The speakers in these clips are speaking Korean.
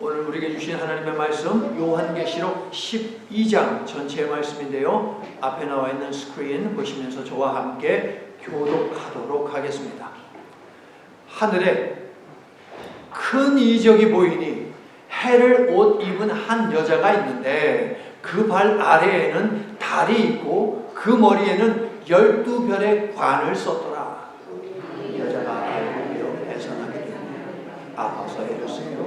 오늘 우리에게 주신 하나님의 말씀 요한계시록 12장 전체의 말씀인데요. 앞에 나와 있는 스크린 보시면서 저와 함께 교독하도록 하겠습니다. 하늘에 큰 이적이 보이니 해를 옷 입은 한 여자가 있는데 그 발 아래에는 달이 있고 그 머리에는 12별의 관을 썼더라. 여자가 알고 해산하게 되니 아파서 애렸으며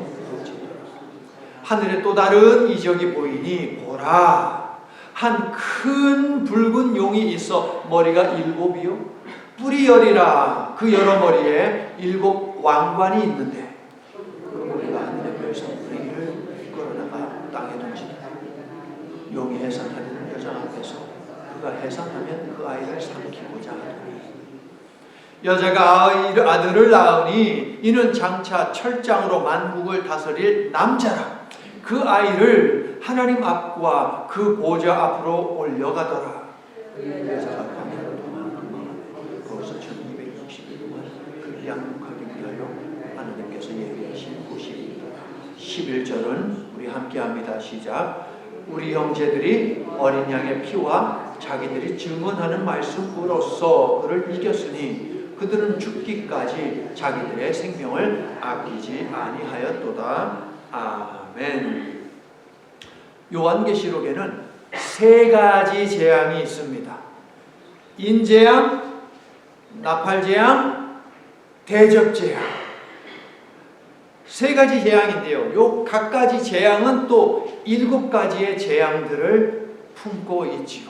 하늘에 또 다른 이적이 보이니 보라, 한 큰 붉은 용이 있어 머리가 7이요 뿔이 10이라. 그 여러 머리에 7 왕관이 있는데 그 머리가 하늘의 별성 뿌리를 끌어다가 땅에 던지다. 용이 해산하는 여자 앞에서 그가 해산하면 그 아이를 삼키고자 하더니 여자가 아들을 낳으니 이는 장차 철장으로 만국을 다스릴 남자라. 그 아이를 하나님 앞과 그 보좌 앞으로 올려가더라. 여자가 가면을 도망하네. 거기서 1260일 동안 그를 양육하기 위하여 하나님께서 예비하신 곳이 11절은 우리 함께합니다. 시작. 우리 형제들이 어린 양의 피와 자기들이 증언하는 말씀으로써 그를 이겼으니 그들은 죽기까지 자기들의 생명을 아끼지 아니하였도다. 아멘. 요한계시록에는 3가지 재앙이 있습니다. 인재앙, 나팔재앙, 대접재앙. 3가지 재앙인데요. 요 각가지 재앙은 또 7가지의 재앙들을 품고 있지요.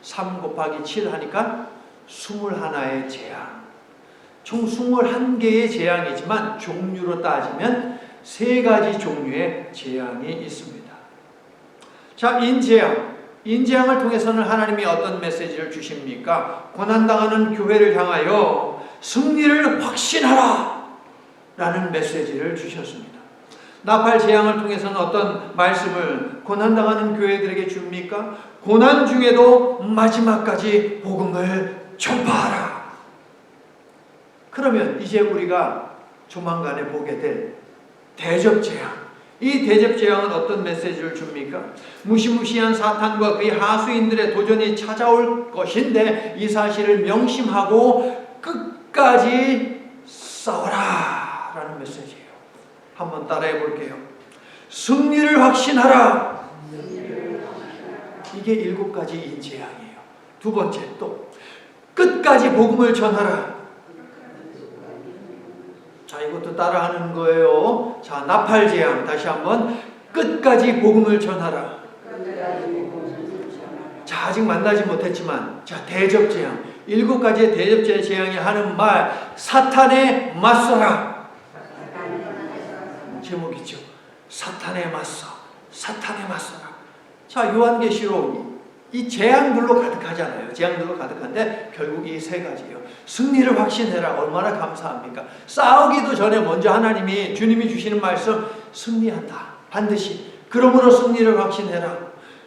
3 곱하기 7 하니까 21의 재앙. 총 21개의 재앙이지만 종류로 따지면 3가지 종류의 재앙이 있습니다. 자, 인재앙. 인재앙을 통해서는 하나님이 어떤 메시지를 주십니까? 고난당하는 교회를 향하여 승리를 확신하라! 라는 메시지를 주셨습니다. 나팔 재앙을 통해서는 어떤 말씀을 고난당하는 교회들에게 줍니까? 고난 중에도 마지막까지 복음을 전파하라! 그러면 이제 우리가 조만간에 보게 될 대접재앙. 이 대접재앙은 어떤 메시지를 줍니까? 무시무시한 사탄과 그의 하수인들의 도전이 찾아올 것인데 이 사실을 명심하고 끝까지 싸워라 라는 메시지예요. 한번 따라해 볼게요. 승리를 확신하라. 이게 7가지 인재앙이에요. 2번째 또 끝까지 복음을 전하라. 자, 이것도 따라하는 거예요. 자, 나팔재앙 다시 한번 끝까지 복음을 전하라. 자, 아직 만나지 못했지만 자, 대접재앙 7가지의 대접재앙이 하는 말 사탄에 맞서라. 제목이죠. 사탄에 맞서. 사탄에 맞서라. 자, 요한계시록 이 재앙들로 가득하잖아요. 재앙들로 가득한데 결국 이 3가지예요. 승리를 확신해라. 얼마나 감사합니까? 싸우기도 전에 먼저 하나님이 주님이 주시는 말씀 승리한다. 반드시. 그러므로 승리를 확신해라.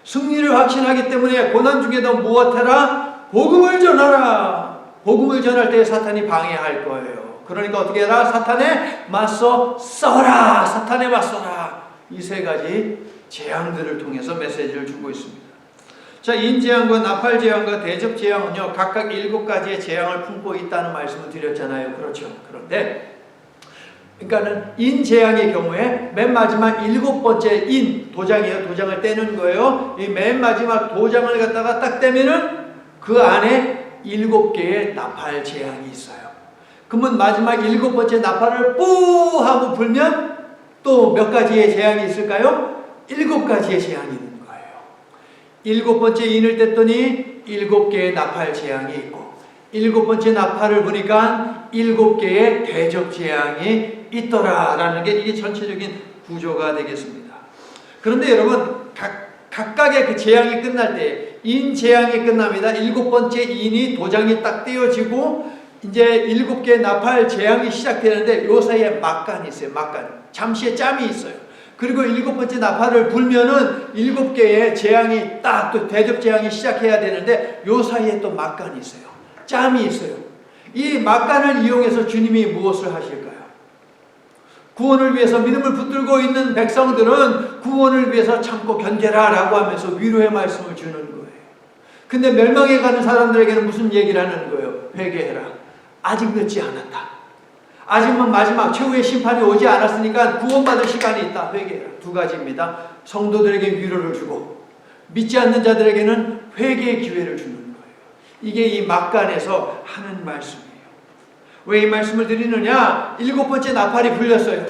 승리를 확신하기 때문에 고난 중에도 무엇해라? 복음을 전하라. 복음을 전할 때 사탄이 방해할 거예요. 그러니까 어떻게 해라? 사탄에 맞서 싸워라. 사탄에 맞서라. 이 3가지 재앙들을 통해서 메시지를 주고 있습니다. 자, 인재앙과 나팔재앙과 대접재앙은요 각각 7가지의 재앙을 품고 있다는 말씀을 드렸잖아요. 그렇죠. 그런데 그러니까는 인재앙의 경우에 맨 마지막 7번째 인 도장이에요. 도장을 떼는 거예요. 이 맨 마지막 도장을 갖다가 딱 떼면은 그 안에 7개의 나팔재앙이 있어요. 그러면 마지막 7번째 나팔을 뿌 하고 불면 또 몇 가지의 재앙이 있을까요? 7가지의 재앙이 있는 거예요. 7번째 인을 뗐더니 7개의 나팔 재앙이 있고 7번째 나팔을 보니까 7개의 대접 재앙이 있더라라는 게 이게 전체적인 구조가 되겠습니다. 그런데 여러분 각각의 그 재앙이 끝날 때 인 재앙이 끝납니다. 7번째 인이 도장이 딱 떼어지고 이제 7개의 나팔 재앙이 시작되는데 요 사이에 막간이 있어요. 막간. 잠시의 짬이 있어요. 그리고 7번째 나팔을 불면은 7개의 재앙이 딱 또 대접 재앙이 시작해야 되는데 요 사이에 또 막간이 있어요. 짬이 있어요. 이 막간을 이용해서 주님이 무엇을 하실까요? 구원을 위해서 믿음을 붙들고 있는 백성들은 구원을 위해서 참고 견뎌라 라고 하면서 위로의 말씀을 주는 거예요. 근데 멸망에 가는 사람들에게는 무슨 얘기를 하는 거예요? 회개해라. 아직 늦지 않았다. 아직은 마지막 최후의 심판이 오지 않았으니까 구원받을 시간이 있다. 회개해라. 두 가지입니다. 성도들에게 위로를 주고 믿지 않는 자들에게는 회개의 기회를 주는 거예요. 이게 이 막간에서 하는 말씀이에요. 왜 이 말씀을 드리느냐? 7번째 나팔이 불렸어요.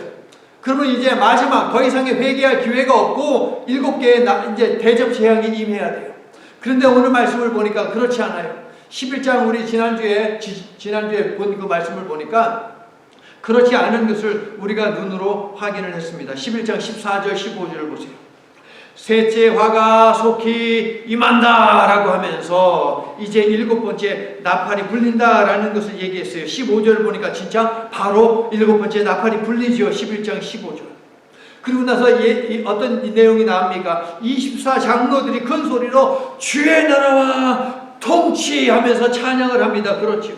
그러면 이제 마지막 더 이상의 회개할 기회가 없고 7개의 이제 대접 재앙이 임해야 돼요. 그런데 오늘 말씀을 보니까 그렇지 않아요. 11장 우리 지난주에 본 그 말씀을 보니까 그렇지 않은 것을 우리가 눈으로 확인을 했습니다. 11장 14절 15절을 보세요. 셋째 화가 속히 임한다 라고 하면서 이제 7번째 나팔이 불린다 라는 것을 얘기했어요. 15절을 보니까 진짜 바로 7번째 나팔이 불리죠. 11장 15절. 그리고 나서 어떤 내용이 나옵니까? 24장로들이 큰 소리로 주의 나라와 통치하면서 찬양을 합니다. 그렇죠.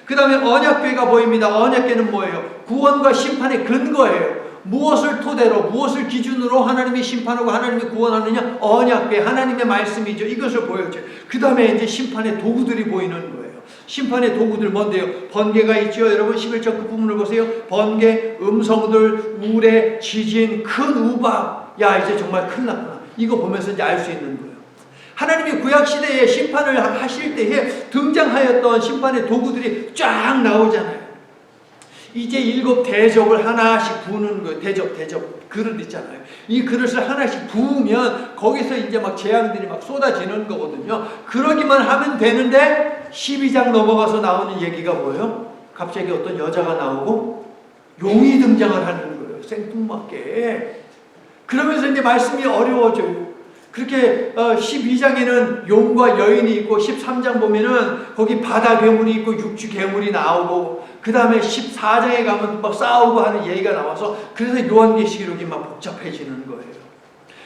그 다음에 언약궤가 보입니다. 언약궤는 뭐예요? 구원과 심판의 근거예요. 무엇을 토대로, 무엇을 기준으로 하나님이 심판하고 하나님이 구원하느냐? 언약궤, 하나님의 말씀이죠. 이것을 보여줘요. 그 다음에 이제 심판의 도구들이 보이는 거예요. 심판의 도구들 뭔데요? 번개가 있죠. 여러분 11절 그 부분을 보세요. 번개, 음성들, 우레, 지진, 큰 우박. 야, 이제 정말 큰일 났구나. 이거 보면서 이제 알 수 있는 거예요. 하나님이 구약시대에 심판을 하실 때에 등장하였던 심판의 도구들이 쫙 나오잖아요. 이제 7 대접을 하나씩 부는 거예요. 대접. 그릇 있잖아요. 이 그릇을 하나씩 부으면 거기서 이제 막 재앙들이 막 쏟아지는 거거든요. 그러기만 하면 되는데 12장 넘어가서 나오는 얘기가 뭐예요? 갑자기 어떤 여자가 나오고 용이 등장을 하는 거예요. 생뚱맞게. 그러면서 이제 말씀이 어려워져요. 그렇게 12장에는 용과 여인이 있고 13장 보면은 거기 바다 괴물이 있고 육지 괴물이 나오고 그 다음에 14장에 가면 막 싸우고 하는 얘기가 나와서 그래서 요한계시록이 막 복잡해지는 거예요.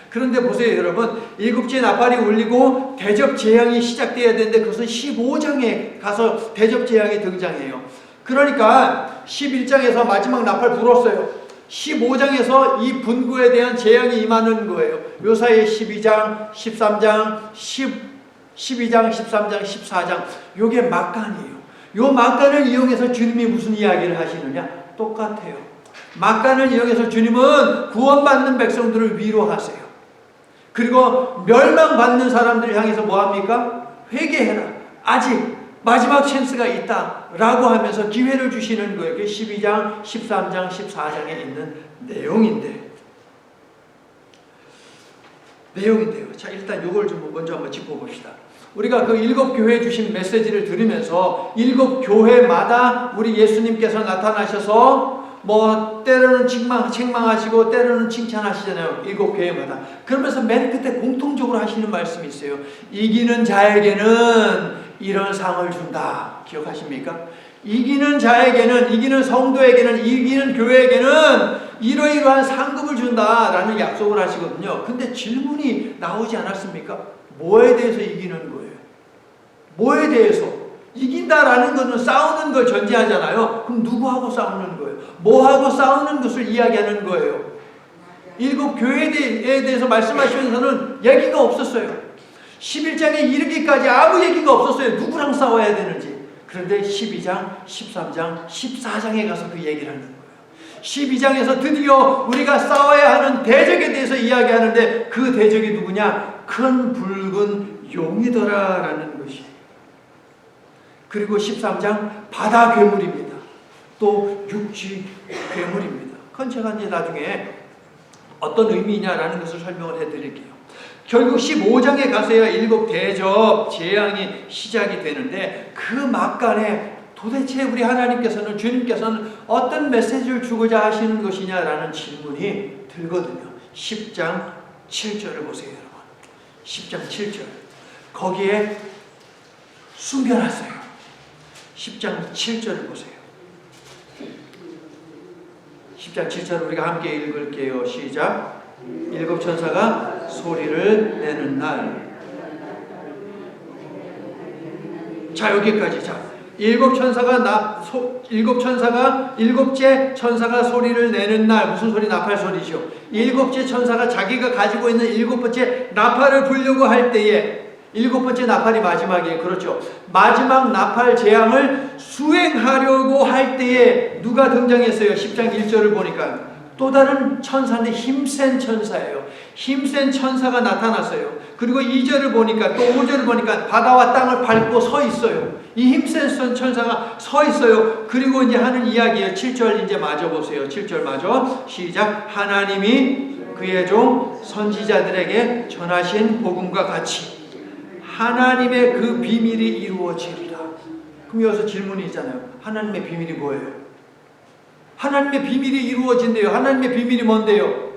그런데 보세요 여러분, 7째 나팔이 울리고 대접 재앙이 시작돼야 되는데 그것은 15장에 가서 대접 재앙이 등장해요. 그러니까 11장에서 마지막 나팔 불었어요. 15장에서 이 분구에 대한 재앙이 임하는 거예요. 요 사이에 12장, 13장, 12장, 13장, 14장 요게 막간이에요. 요 막간을 이용해서 주님이 무슨 이야기를 하시느냐? 똑같아요. 막간을 이용해서 주님은 구원받는 백성들을 위로하세요. 그리고 멸망받는 사람들을 향해서 뭐합니까? 회개해라. 아직 마지막 찬스가 있다 라고 하면서 기회를 주시는 거예요. 그게 12장, 13장, 14장에 있는 내용인데요. 자, 일단 이걸 좀 먼저 한번 짚어봅시다. 우리가 그 7 교회에 주신 메시지를 들으면서 7 교회마다 우리 예수님께서 나타나셔서 뭐 때로는 책망하시고 때로는 칭찬하시잖아요. 7 교회마다. 그러면서 맨 끝에 공통적으로 하시는 말씀이 있어요. 이기는 자에게는 이런 상을 준다. 기억하십니까? 이기는 자에게는, 이기는 성도에게는, 이기는 교회에게는 이러이러한 상급을 준다라는 약속을 하시거든요. 근데 질문이 나오지 않았습니까? 뭐에 대해서 이기는 거예요? 뭐에 대해서? 이긴다라는 것은 싸우는 걸 전제하잖아요. 그럼 누구하고 싸우는 거예요? 뭐하고 싸우는 것을 이야기하는 거예요? 7 교회에 대해서 말씀하시면서는 얘기가 없었어요. 11장에 이르기까지 아무 얘기가 없었어요. 누구랑 싸워야 되는지. 그런데 12장, 13장, 14장에 가서 그 얘기를 하는 거예요. 12장에서 드디어 우리가 싸워야 하는 대적에 대해서 이야기하는데 그 대적이 누구냐? 큰 붉은 용이더라라는 것이에요. 그리고 13장 바다 괴물입니다. 또 육지 괴물입니다. 그건 제가 이제 나중에 어떤 의미냐라는 것을 설명을 해드릴게요. 결국 15장에 가서야 7 대접 재앙이 시작이 되는데 그 막간에 도대체 우리 하나님께서는, 주님께서는 어떤 메시지를 주고자 하시는 것이냐라는 질문이 들거든요. 10장 7절을 보세요, 여러분. 10장 7절. 거기에 숨겨놨어요. 10장 7절을 보세요. 10장 7절 우리가 함께 읽을게요. 시작. 7 천사가 소리를 내는 날. 자, 여기까지. 자, 일곱째 천사가 소리를 내는 날, 무슨 소리? 나팔 소리죠. 일곱째 천사가 자기가 가지고 있는 일곱 번째 나팔을 불려고 할 때에, 일곱 번째 나팔이 마지막이에요. 그렇죠. 마지막 나팔 재앙을 수행하려고 할 때에 누가 등장했어요? 10장 1절을 보니까 또 다른 천사인데 힘센 천사예요. 힘센 천사가 나타났어요. 그리고 2절을 보니까, 또 5절을 보니까 바다와 땅을 밟고 서 있어요. 이 힘센 천사가 서 있어요. 그리고 이제 하는 이야기예요. 7절 이제 마저 보세요. 7절 마저 시작. 하나님이 그의 종 선지자들에게 전하신 복음과 같이 하나님의 그 비밀이 이루어지리라. 그럼 여기서 질문이 있잖아요. 하나님의 비밀이 뭐예요? 하나님의 비밀이 이루어진대요. 하나님의 비밀이 뭔데요?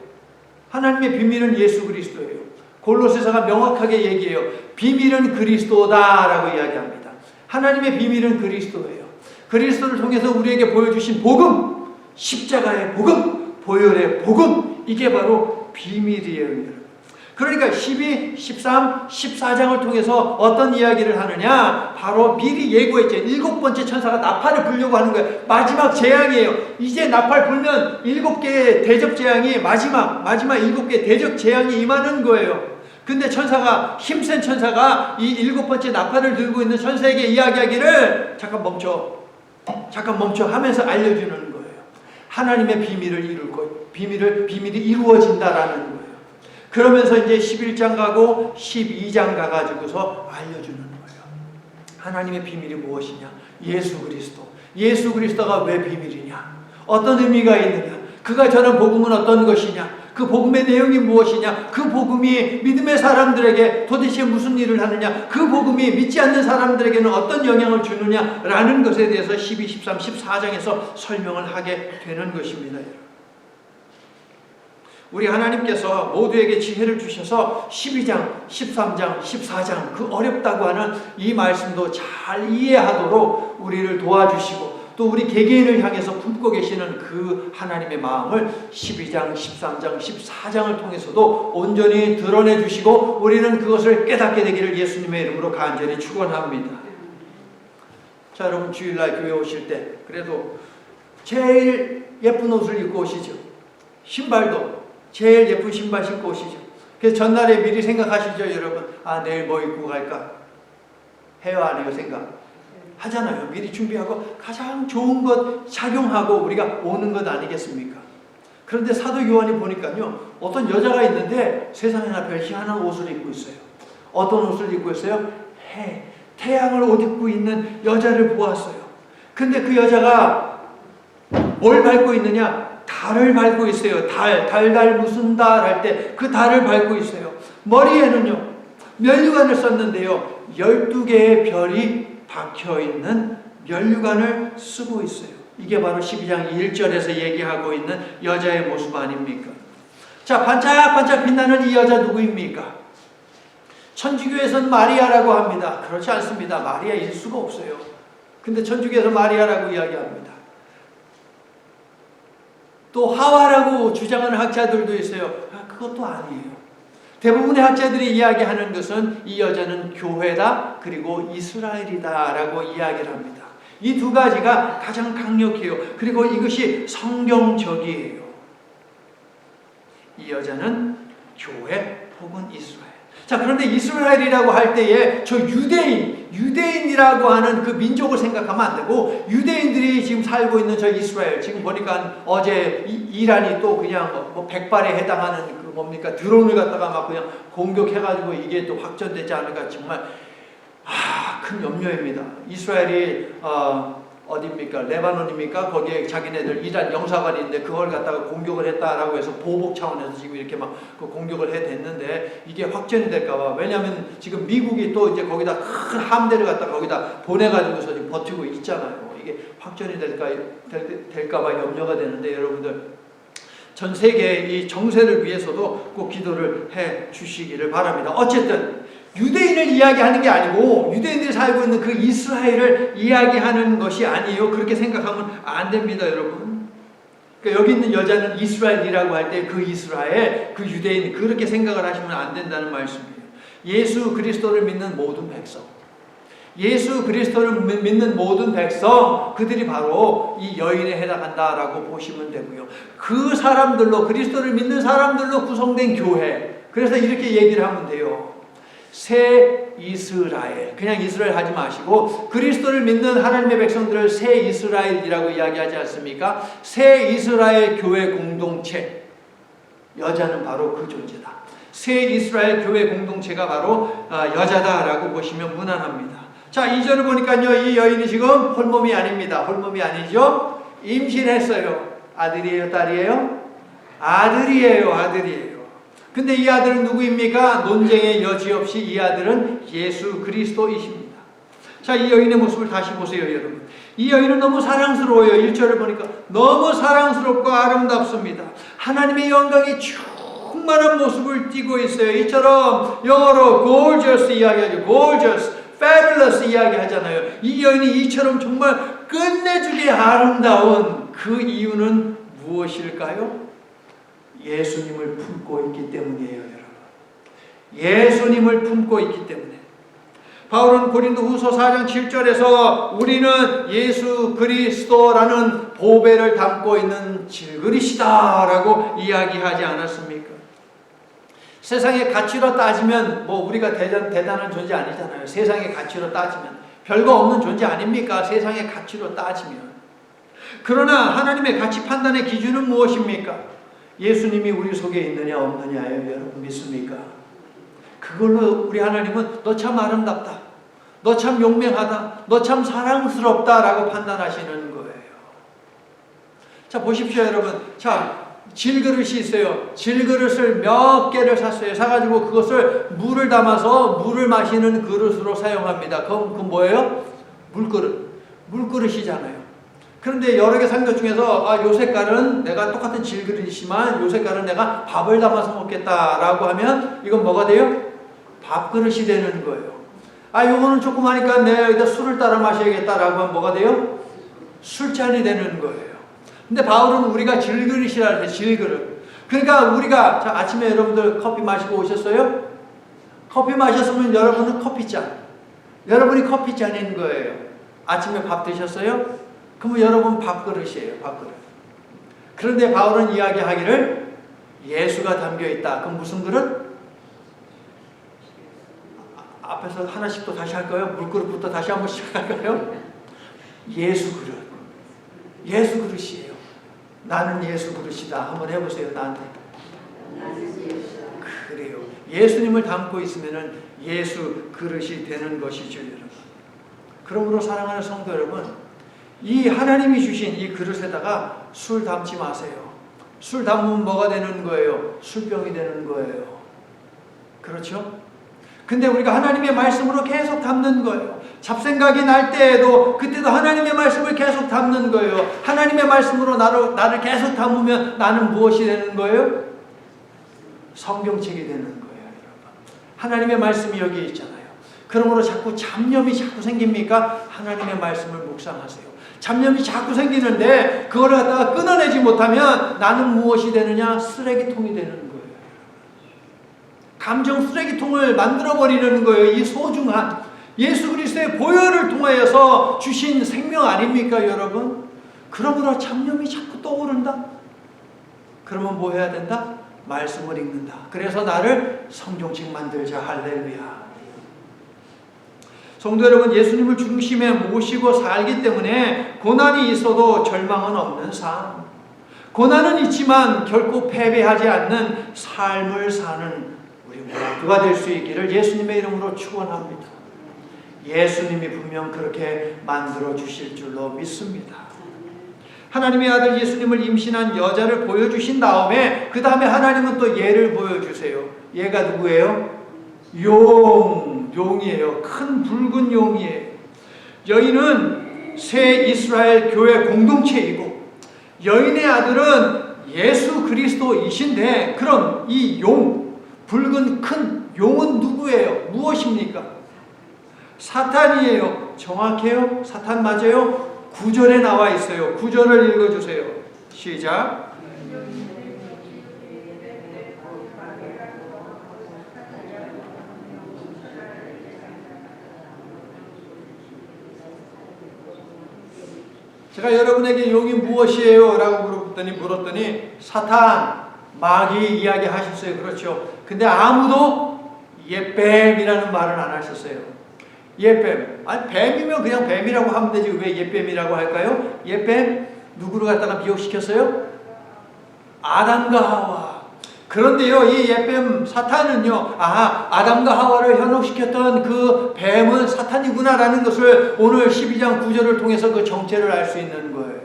하나님의 비밀은 예수 그리스도예요. 골로새서가 명확하게 얘기해요. 비밀은 그리스도다라고 이야기합니다. 하나님의 비밀은 그리스도예요. 그리스도를 통해서 우리에게 보여주신 복음, 십자가의 복음, 보혈의 복음, 이게 바로 비밀이에요. 그러니까 12, 13, 14장을 통해서 어떤 이야기를 하느냐? 바로 미리 예고했죠. 일곱 번째 천사가 나팔을 불려고 하는 거예요. 마지막 재앙이에요. 이제 나팔 불면 일곱 개의 대적 재앙이 마지막 일곱 개의 대적 재앙이 임하는 거예요. 근데 천사가, 힘센 천사가 이 일곱 번째 나팔을 들고 있는 천사에게 이야기하기를 잠깐 멈춰 하면서 알려주는 거예요. 하나님의 비밀을 이룰 거예요. 비밀이 이루어진다라는 거예요. 그러면서 이제 11장 가고 12장 가가지고서 알려주는 거예요. 하나님의 비밀이 무엇이냐? 예수 그리스도. 예수 그리스도가 왜 비밀이냐? 어떤 의미가 있느냐? 그가 전한 복음은 어떤 것이냐? 그 복음의 내용이 무엇이냐? 그 복음이 믿음의 사람들에게 도대체 무슨 일을 하느냐? 그 복음이 믿지 않는 사람들에게는 어떤 영향을 주느냐? 라는 것에 대해서 12, 13, 14장에서 설명을 하게 되는 것입니다. 우리 하나님께서 모두에게 지혜를 주셔서 12장, 13장, 14장 그 어렵다고 하는 이 말씀도 잘 이해하도록 우리를 도와주시고 또 우리 개개인을 향해서 품고 계시는 그 하나님의 마음을 12장, 13장, 14장을 통해서도 온전히 드러내 주시고 우리는 그것을 깨닫게 되기를 예수님의 이름으로 간절히 축원합니다. 자, 여러분 주일날 교회 오실 때 그래도 제일 예쁜 옷을 입고 오시죠. 신발도 제일 예쁜 신발 신고 오시죠. 그래서 전날에 미리 생각하시죠, 여러분. 아, 내일 뭐 입고 갈까? 해요, 안 해요, 생각? 하잖아요. 미리 준비하고 가장 좋은 것 착용하고 우리가 오는 것 아니겠습니까? 그런데 사도 요한이 보니까요, 어떤 여자가 있는데 세상에나 별 희한한 옷을 입고 있어요. 어떤 옷을 입고 있어요? 태양을 옷 입고 있는 여자를 보았어요. 근데 그 여자가 뭘 밟고 있느냐? 달을 밟고 있어요. 달 무슨 달 할 때 그 달을 밟고 있어요. 머리에는요 면류관을 썼는데요 12개의 별이 박혀있는 면류관을 쓰고 있어요. 이게 바로 12장 1절에서 얘기하고 있는 여자의 모습 아닙니까? 자, 반짝반짝 빛나는 이 여자 누구입니까? 천주교에서는 마리아라고 합니다. 그렇지 않습니다. 마리아일 수가 없어요. 근데 천주교에서 마리아라고 이야기합니다. 또 하와라고 주장하는 학자들도 있어요. 그것도 아니에요. 대부분의 학자들이 이야기하는 것은 이 여자는 교회다 그리고 이스라엘이다 라고 이야기를 합니다. 이 두 가지가 가장 강력해요. 그리고 이것이 성경적이에요. 이 여자는 교회 혹은 이스라엘. 자, 그런데 이스라엘이라고 할 때에 저 유대인이라고 하는 그 민족을 생각하면 안 되고 유대인들이 지금 살고 있는 저 이스라엘, 지금 보니까 어제 이란이 또 그냥 뭐 백발에 해당하는 그 뭡니까 드론을 갖다가 막 그냥 공격해가지고 이게 또 확전되지 않을까 정말 큰 염려입니다. 이스라엘이 어디입니까? 레바논입니까? 거기에 자기네들 이란 영사관이 있는데 그걸 갖다가 공격을 했다라고 해서 보복 차원에서 지금 이렇게 막 그 공격을 해댔는데 이게 확전이 될까봐. 왜냐하면 지금 미국이 또 이제 거기다 큰 함대를 갖다 거기다 보내가지고서 지금 버티고 있잖아요. 이게 확전이 될까봐 염려가 되는데 여러분들 전 세계 이 정세를 위해서도 꼭 기도를 해 주시기를 바랍니다. 어쨌든 유대인을 이야기하는 게 아니고 유대인들이 살고 있는 그 이스라엘을 이야기하는 것이 아니에요. 그렇게 생각하면 안 됩니다, 여러분. 그러니까 여기 있는 여자는 이스라엘이라고 할 때 그 이스라엘, 그 유대인 그렇게 생각을 하시면 안 된다는 말씀이에요. 예수 그리스도를 믿는 모든 백성, 예수 그리스도를 믿는 모든 백성, 그들이 바로 이 여인에 해당한다라고 보시면 되고요. 그 사람들로, 그리스도를 믿는 사람들로 구성된 교회. 그래서 이렇게 얘기를 하면 돼요. 새 이스라엘. 그냥 이스라엘 하지 마시고 그리스도를 믿는 하나님의 백성들을 새 이스라엘이라고 이야기하지 않습니까? 새 이스라엘 교회 공동체. 여자는 바로 그 존재다. 새 이스라엘 교회 공동체가 바로 여자다라고 보시면 무난합니다. 자, 2절을 보니까요, 이 여인이 지금 홀몸이 아닙니다. 홀몸이 아니죠? 임신했어요. 아들이에요, 딸이에요? 아들이에요, 아들이에요. 근데 이 아들은 누구입니까? 논쟁의 여지 없이 이 아들은 예수 그리스도이십니다. 자, 이 여인의 모습을 다시 보세요, 여러분. 이 여인은 너무 사랑스러워요. 1절을 보니까 너무 사랑스럽고 아름답습니다. 하나님의 영광이 충만한 모습을 띠고 있어요. 이처럼 영어로 gorgeous 이야기하죠. gorgeous, fabulous 이야기하잖아요. 이 여인이 이처럼 정말 끝내주게 아름다운 그 이유는 무엇일까요? 예수님을 품고 있기 때문이에요, 여러분. 예수님을 품고 있기 때문에. 바울은 고린도후서 4장 7절에서 우리는 예수 그리스도라는 보배를 담고 있는 질그릇이다라고 이야기하지 않았습니까? 세상의 가치로 따지면 뭐 우리가 대단한 존재 아니잖아요. 세상의 가치로 따지면 별거 없는 존재 아닙니까? 세상의 가치로 따지면. 그러나 하나님의 가치 판단의 기준은 무엇입니까? 예수님이 우리 속에 있느냐 없느냐예요. 여러분 믿습니까? 그걸로 우리 하나님은 너 참 아름답다, 너 참 용맹하다, 너 참 사랑스럽다라고 판단하시는 거예요. 자, 보십시오, 여러분. 자, 질그릇이 있어요. 질그릇을 몇 개를 샀어요. 사가지고 그것을 물을 담아서 물을 마시는 그릇으로 사용합니다. 그건 뭐예요? 물그릇. 물그릇이잖아요. 그런데 여러 개 산 것 중에서 요 색깔은 내가 똑같은 질그릇이지만 요 색깔은 내가 밥을 담아서 먹겠다라고 하면 이건 뭐가 돼요? 밥그릇이 되는 거예요. 요거는 조그마니까 내가 여기다 술을 따라 마셔야겠다라고 하면 뭐가 돼요? 술잔이 되는 거예요. 근데 바울은 우리가 질그릇이라 해요. 질그릇. 그러니까 우리가 자, 아침에 여러분들 커피 마시고 오셨어요? 커피 마셨으면 여러분은 커피잔. 여러분이 커피잔인 거예요. 아침에 밥 드셨어요? 그러면 여러분 밥그릇이에요. 밥그릇. 그런데 바울은 이야기하기를 예수가 담겨있다. 그럼 무슨 그릇? 앞에서 하나씩 또 다시 할까요? 물그릇부터 다시 한번 시작할까요? 예수 그릇. 예수 그릇이에요. 나는 예수 그릇이다. 한번 해보세요. 나한테. 그래요. 예수님을 담고 있으면 예수 그릇이 되는 것이죠, 여러분. 그러므로 사랑하는 성도 여러분, 이 하나님이 주신 이 그릇에다가 술 담지 마세요. 술 담으면 뭐가 되는 거예요? 술병이 되는 거예요. 그렇죠? 근데 우리가 하나님의 말씀으로 계속 담는 거예요. 잡생각이 날 때에도 그때도 하나님의 말씀을 계속 담는 거예요. 하나님의 말씀으로 나를 계속 담으면 나는 무엇이 되는 거예요? 성경책이 되는 거예요, 여러분. 하나님의 말씀이 여기 있잖아요. 그러므로 자꾸 잡념이 자꾸 생깁니까? 하나님의 말씀을 묵상하세요. 잡념이 자꾸 생기는데 그걸 갖다가 끊어내지 못하면 나는 무엇이 되느냐? 쓰레기통이 되는 거예요. 감정 쓰레기통을 만들어버리는 거예요. 이 소중한 예수 그리스도의 보혈을 통하여서 주신 생명 아닙니까, 여러분? 그러므로 잡념이 자꾸 떠오른다? 그러면 뭐 해야 된다? 말씀을 읽는다. 그래서 나를 성경책 만들자. 할렐루야. 성도 여러분, 예수님을 중심에 모시고 살기 때문에 고난이 있어도 절망은 없는 삶, 고난은 있지만 결코 패배하지 않는 삶을 사는 우리 모두가 될 수 있기를 예수님의 이름으로 축원합니다. 예수님이 분명 그렇게 만들어 주실 줄로 믿습니다. 하나님의 아들 예수님을 임신한 여자를 보여주신 다음에 그 다음에 하나님은 또 얘를 보여주세요. 얘가 누구예요? 용이에요. 큰 붉은 용이에요. 여인은 새 이스라엘 교회 공동체이고 여인의 아들은 예수 그리스도이신데 그럼 이 붉은 큰 용은 누구예요? 무엇입니까? 사탄이에요. 정확해요? 사탄 맞아요? 9절에 나와 있어요. 9절을 읽어주세요. 시작. 제가 여러분에게 용이 무엇이에요? 라고 물었더니 사탄, 마귀 이야기 하셨어요. 그렇죠. 근데 아무도 옛뱀이라는 말은 안 하셨어요. 옛뱀. 아니, 뱀이면 그냥 뱀이라고 하면 되지. 왜 옛뱀이라고 할까요? 옛뱀, 누구를 갖다가 미혹시켰어요? 아담과 하와. 그런데요, 이 옛뱀 사탄은요, 아담과 하와를 현혹시켰던 그 뱀은 사탄이구나라는 것을 오늘 12장 9절을 통해서 그 정체를 알 수 있는 거예요.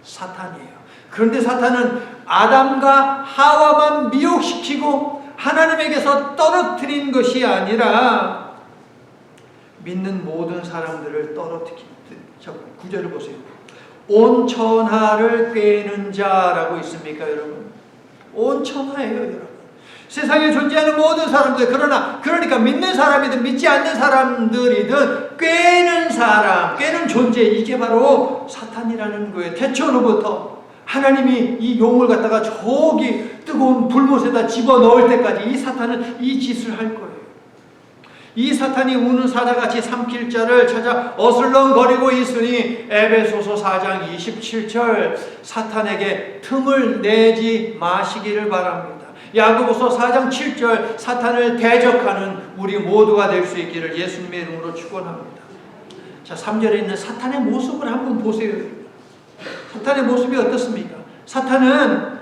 사탄이에요. 그런데 사탄은 아담과 하와만 미혹시키고 하나님에게서 떨어뜨린 것이 아니라 믿는 모든 사람들을 떨어뜨린, 9절을 보세요. 온 천하를 꿰는 자라고 있습니까, 여러분? 온 천하예요, 여러분. 세상에 존재하는 모든 사람들, 그러니까 믿는 사람이든 믿지 않는 사람들이든 꿰는 사람, 꿰는 존재, 이게 바로 사탄이라는 거예요. 태초로부터 하나님이 이 용을 갖다가 저기 뜨거운 불못에다 집어넣을 때까지 이 사탄은 이 짓을 할 거예요. 이 사탄이 우는 사자같이 삼킬 자를 찾아 어슬렁거리고 있으니 에베소서 4장 27절 사탄에게 틈을 내지 마시기를 바랍니다. 야고보서 4장 7절 사탄을 대적하는 우리 모두가 될 수 있기를 예수님의 이름으로 축원합니다. 자, 3절에 있는 사탄의 모습을 한번 보세요. 사탄의 모습이 어떻습니까? 사탄은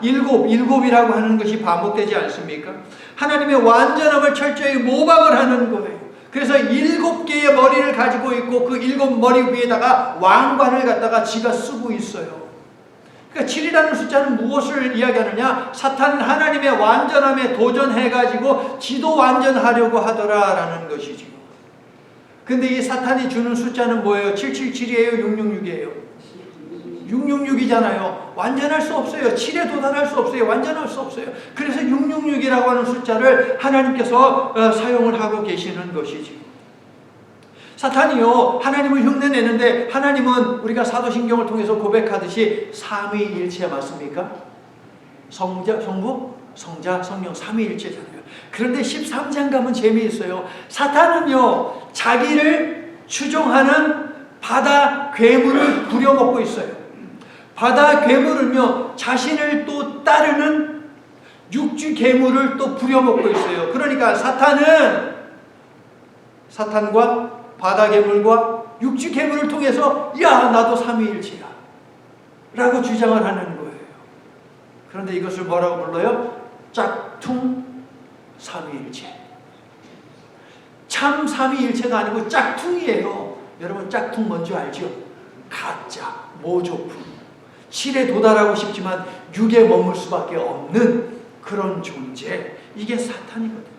일곱이라고 하는 것이 반복되지 않습니까? 하나님의 완전함을 철저히 모방을 하는 거예요. 그래서 7개의 머리를 가지고 있고 그 7 머리 위에다가 왕관을 갖다가 지가 쓰고 있어요. 그러니까 7이라는 숫자는 무엇을 이야기하느냐? 사탄은 하나님의 완전함에 도전해가지고 지도 완전하려고 하더라라는 것이죠. 근데 이 사탄이 주는 숫자는 뭐예요? 777이에요? 666이에요? 666이잖아요. 완전할 수 없어요. 7에 도달할 수 없어요. 완전할 수 없어요. 그래서 666이라고 하는 숫자를 하나님께서 사용을 하고 계시는 것이지. 사탄이요, 하나님을 흉내내는데 하나님은 우리가 사도신경을 통해서 고백하듯이 삼위일체 맞습니까? 성부, 성자, 성령 삼위일체잖아요. 그런데 13장 가면 재미있어요. 사탄은요, 자기를 추종하는 바다 괴물을 부려먹고 있어요. 바다 괴물은요, 자신을 또 따르는 육지 괴물을 또 부려먹고 있어요. 그러니까 사탄과 바다 괴물과 육지 괴물을 통해서 나도 삼위일체야 라고 주장을 하는 거예요. 그런데 이것을 뭐라고 불러요? 짝퉁 삼위일체. 참 삼위일체가 아니고 짝퉁이에요. 여러분, 짝퉁 뭔지 알죠? 가짜, 모조품. 7에 도달하고 싶지만 6에 머물 수밖에 없는 그런 존재. 이게 사탄이거든요.